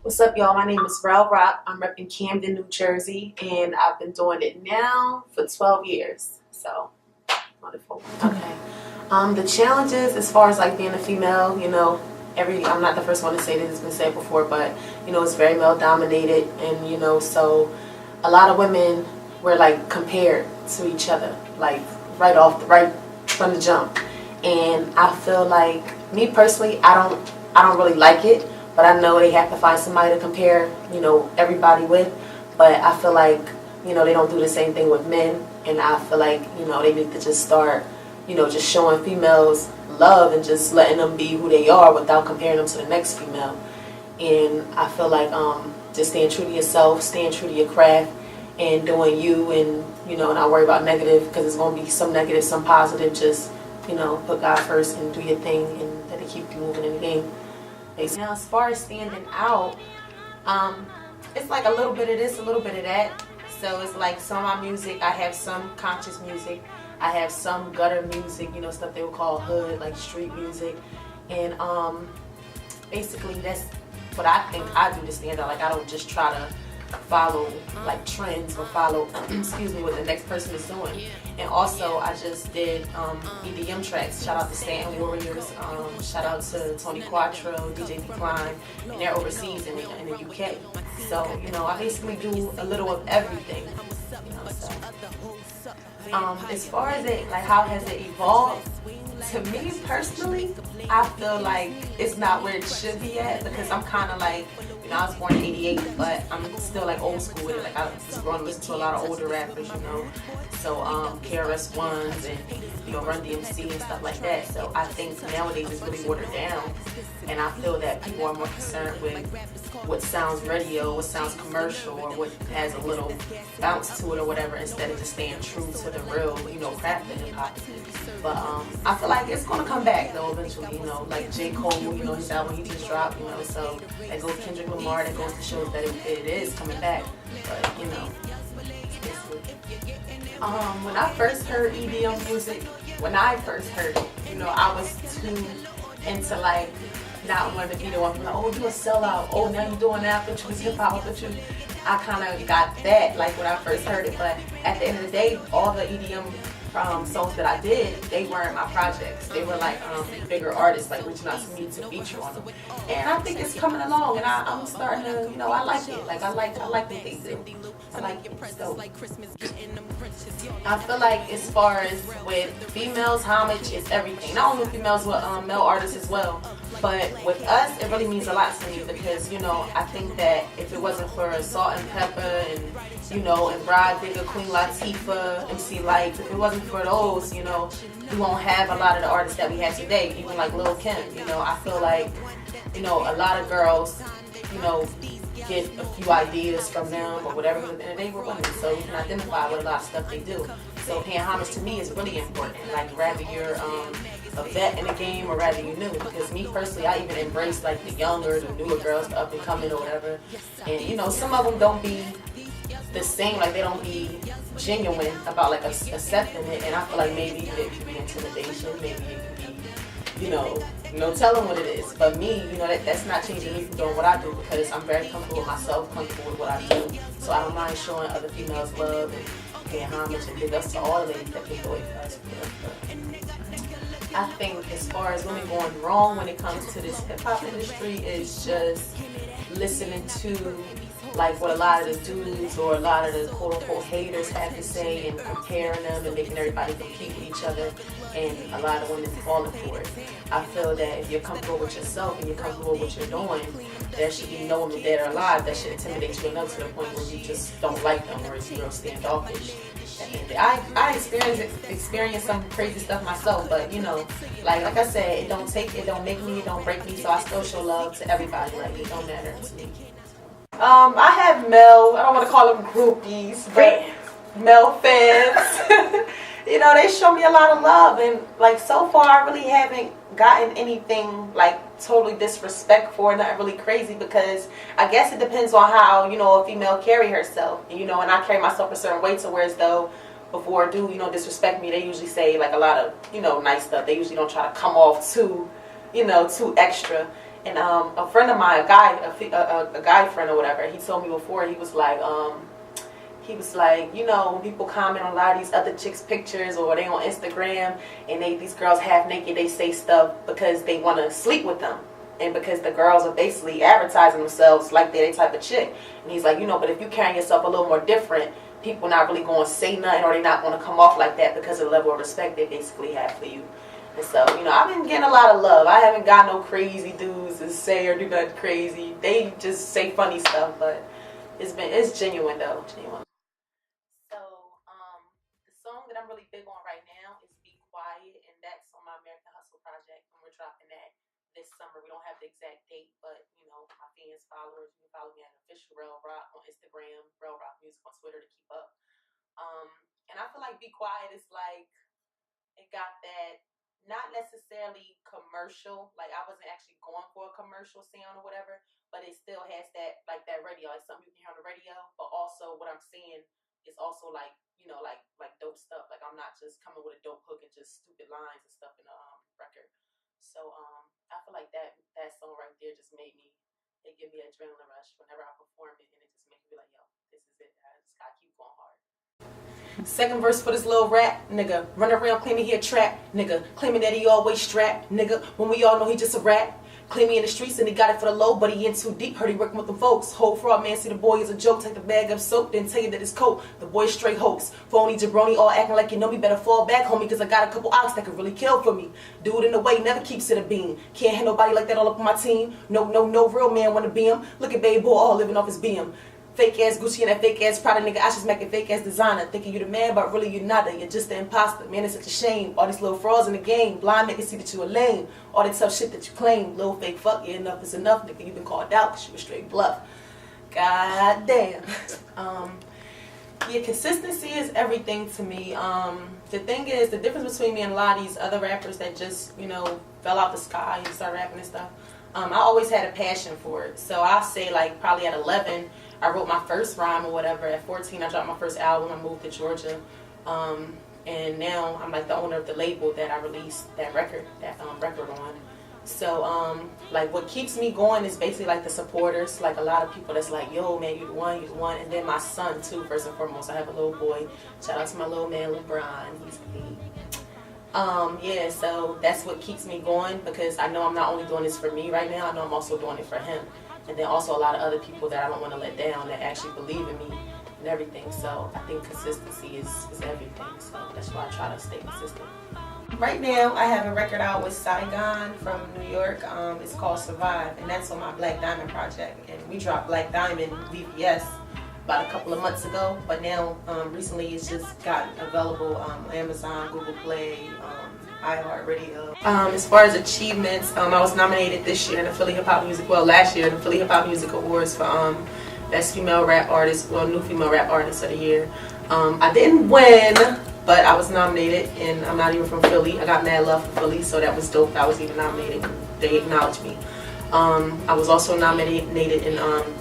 What's up, y'all? My name is Rell Rock. I'm repping Camden, New Jersey, and I've been doing it now for 12 years. So, wonderful. Okay. The challenges as far as like being a female, I'm not the first one to say this, it's been said before, but it's very male dominated, and so a lot of women were like compared to each other, like right from the jump. And I feel like, me personally, I don't really like it, but I know they have to find somebody to compare, everybody with. But I feel like, they don't do the same thing with men, and I feel like, they need to just start, just showing females love and just letting them be who they are without comparing them to the next female. And I feel like just staying true to yourself, staying true to your craft, and doing you, and not worry about negative, because it's going to be some negative, some positive. Just put God first and do your thing, and let it keep you moving in the game. Now, as far as standing out, it's like a little bit of this, a little bit of that. So it's like some of my music, I have some conscious music, I have some gutter music, stuff they would call hood, like street music. And basically that's what I think I do to stand out. Like, I don't just try to follow like trends or follow excuse me, what the next person is doing. And also I just did EDM tracks. Shout out to Stanton Warriors, shout out to Tony Quattro, DJ Decline, and they're overseas in the UK. So I basically do a little of everything. So as far as it, like, how has it evolved, to me personally, I feel like it's not where it should be at, because I'm kind of like, I was born in '88, but I'm still like old school with it. Like, I was growing to listen to a lot of older rappers, so KRS-Ones and Run DMC and stuff like that. So I think nowadays it's really watered down, and I feel that people are more concerned with what sounds radio, what sounds commercial, or what has a little bounce to it or whatever, instead of just staying true to the real, craft of hip hop. But I feel like it's gonna come back though eventually. Like J. Cole, his album he just dropped, so that goes Kendrick Lamar, that goes to show that it is coming back. But when I first heard EDM music, when I first heard it, I was too into like not wanting to be the one from like, oh, you a sellout, oh, now you doing that, but you was hip hop, but you. I kind of got that like when I first heard it, but at the end of the day, all the EDM songs that I did, they weren't my projects. They were like bigger artists like reaching out to me to feature on them. And I think it's coming along, and I'm starting to, I like it. Like, I like what they do. I like it. So I feel like as far as with females, homage is everything. Not only females, but male artists as well. But with us, it really means a lot to me, because I think that if it wasn't for Salt and Pepper and and Bride Digger, Queen Latifah, MC Lights, if it wasn't for those, we won't have a lot of the artists that we have today. Even like Lil' Kim, I feel like a lot of girls, get a few ideas from them or whatever, and they were women, so you can identify with a lot of stuff they do. So paying homage to me is really important. Like, rather you're a vet in the game or rather you new, because me personally, I even embrace like the younger, the newer girls, the up and coming or whatever. And some of them don't be the same, like they don't be genuine about like accepting it. And I feel like maybe it could be intimidation, maybe it could be tell them what it is. But me, that's not changing me from doing what I do, because I'm very comfortable with myself, comfortable with what I do. So I don't mind showing other females love and paying homage and big ups to all the ladies that paved the way for us. I think as far as women going wrong when it comes to this hip hop industry is just listening to like what a lot of the dudes or a lot of the quote unquote haters have to say, and comparing them and making everybody compete with each other, and a lot of women falling for it. I feel that if you're comfortable with yourself and you're comfortable with what you're doing, there should be no woman dead or alive that should intimidate you enough to the point where you just don't like them or you're standoffish. I experienced some crazy stuff myself, but like I said, it don't make me, it don't break me, so I still show love to everybody. Like, it don't matter to me. I have male, I don't want to call them groupies, but male fans. They show me a lot of love, and like so far I really haven't gotten anything like totally disrespectful or nothing really crazy, because I guess it depends on how a female carry herself, and I carry myself a certain way, to where as though before a dude disrespect me, they usually say like a lot of nice stuff. They usually don't try to come off too too extra. And a friend of mine, a guy friend or whatever, he told me before, he was like, you know, when people comment on a lot of these other chicks' pictures or they on Instagram and these girls half naked, they say stuff because they want to sleep with them. And because the girls are basically advertising themselves like they're the type of chick. And he's like, you know, but if you carrying yourself a little more different, people not really going to say nothing, or they not going to come off like that because of the level of respect they basically have for you. And so, you know, I've been getting a lot of love. I haven't got no crazy dudes to say or do nothing crazy. They just say funny stuff, but it's genuine though, genuine. So, the song that I'm really big on right now is Be Quiet, and that's on my American Hustle project, and we're dropping that this summer. We don't have the exact date, but, you know, my fans, followers, you can follow me at official Rell Rock on Instagram, Rell Rock Music on Twitter to keep up. And I feel like Be Quiet is like, it got that, not necessarily commercial, like I wasn't actually going for a commercial sound or whatever, but it still has that, like that radio, like something you can hear on the radio, but also what I'm saying is also like, you know, like dope stuff. Like I'm not just coming with a dope hook and just stupid lines and stuff in the record. So I feel like that song right there just made me, it give me an adrenaline rush whenever I perform it, and it just makes me like, yo, this is it. I just gotta keep going hard. Second verse for this little rap, nigga. Run around claiming he a trap, nigga. Claiming that he always strapped, nigga. When we all know he just a rat. Claiming in the streets and he got it for the low, but he in too deep. Heard he working with them folks. Whole fraud man, see the boy is a joke. Take the bag of soap, then tell you that it's coke. The boy's straight hoax. Phony jabroni, all acting like you know me. Better fall back, homie, cause I got a couple ox that could really kill for me. Dude in the way, never keeps it a beam. Can't have nobody like that all up on my team. No real man wanna be him. Look at baby boy all living off his BM. Fake ass Gucci and that fake ass Prada nigga. I just make a fake ass designer. Thinking you the man, but really you not. You're just the imposter. Man, it's such a shame. All these little frauds in the game. Blind niggas see that you a lame. All that tough shit that you claim. Little fake fuck, yeah, enough is enough. Nigga, you been called out because you a straight bluff. God damn. Yeah, consistency is everything to me. The thing is, the difference between me and a lot of these other rappers that just, you know, fell out the sky and start rapping and stuff, I always had a passion for it. So I'll say, like, probably at 11, I wrote my first rhyme or whatever. At 14, I dropped my first album. I moved to Georgia. And now I'm like the owner of the label that I released that record on. So, like, what keeps me going is basically, like, the supporters. Like, a lot of people that's like, yo, man, you the one. And then my son, too, first and foremost. I have a little boy. Shout out to my little man, LeBron. He's 8. Yeah, so that's what keeps me going, because I know I'm not only doing this for me right now, I know I'm also doing it for him. And then also a lot of other people that I don't want to let down that actually believe in me and everything. So I think consistency is everything. So that's why I try to stay consistent. Right now I have a record out with Saigon from New York. It's called Survive, and that's on my Black Diamond project. And we dropped Black Diamond VPS about a couple of months ago, but now recently it's just gotten available on Amazon, Google Play, iHeartRadio. As far as achievements, I was nominated this year in the Philly Hip Hop Music, last year in the Philly Hip Hop Music Awards for Best Female Rap Artist, New Female Rap Artist of the Year. I didn't win, but I was nominated, and I'm not even from Philly. I got mad love for Philly, so that was dope. I was even nominated. They acknowledged me. I was also nominated in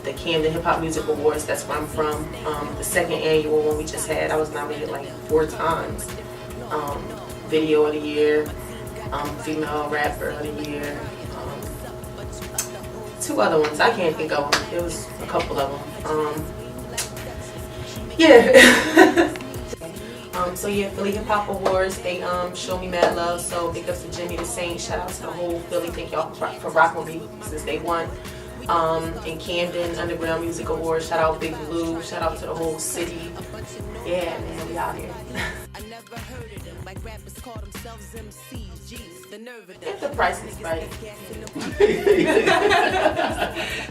the Camden Hip Hop Music Awards. That's where I'm from. The second annual one we just had, I was nominated like 4 times. Video of the Year, Female Rapper of the Year, 2 other ones. I can't think of them. There was a couple of them. Yeah. So yeah, Philly Hip Hop Awards, they show me mad love, so big ups to Jimmy the Saint, shout out to the whole Philly, thank y'all for rocking with me since day one. In Camden Underground Music Awards, shout out Big Blue, shout out to the whole city. Yeah, man, we out here. If the price is right.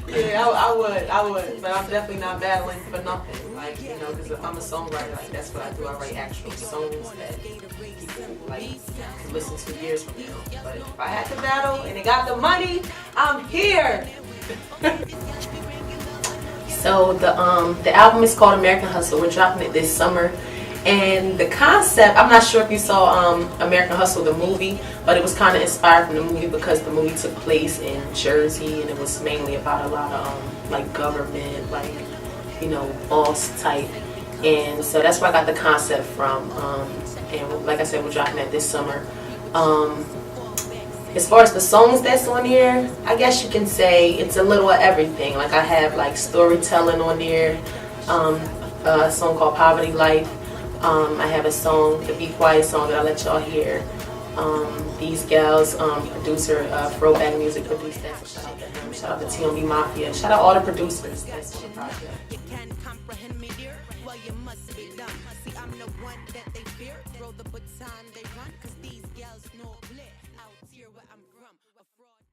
Yeah, I would, but I'm definitely not battling for nothing. Like, you know, because if I'm a songwriter, like, that's what I do. I write actual songs that people, like, can listen to years from now. But if I had to battle and it got the money, I'm here. So the album is called American Hustle. We're dropping it this summer. And the concept, I'm not sure if you saw American Hustle, the movie, but it was kind of inspired from the movie because the movie took place in Jersey, and it was mainly about a lot of like government, like, you know, boss type. And so that's where I got the concept from. And like I said, we're dropping that this summer. As far as the songs that's on there, I guess you can say it's a little of everything. Like I have like storytelling on there, a song called Poverty Life. I have a song, the Be Quiet song that I'll let y'all hear. These gals, producer, Throwback Music produced that, so shout out to him. Shout out to TMB Mafia. Shout out all the producers that's on the project. Well, you must be dumb. See, I'm the one that they fear. Throw the baton, they run, 'cause these gals know lit out here where I'm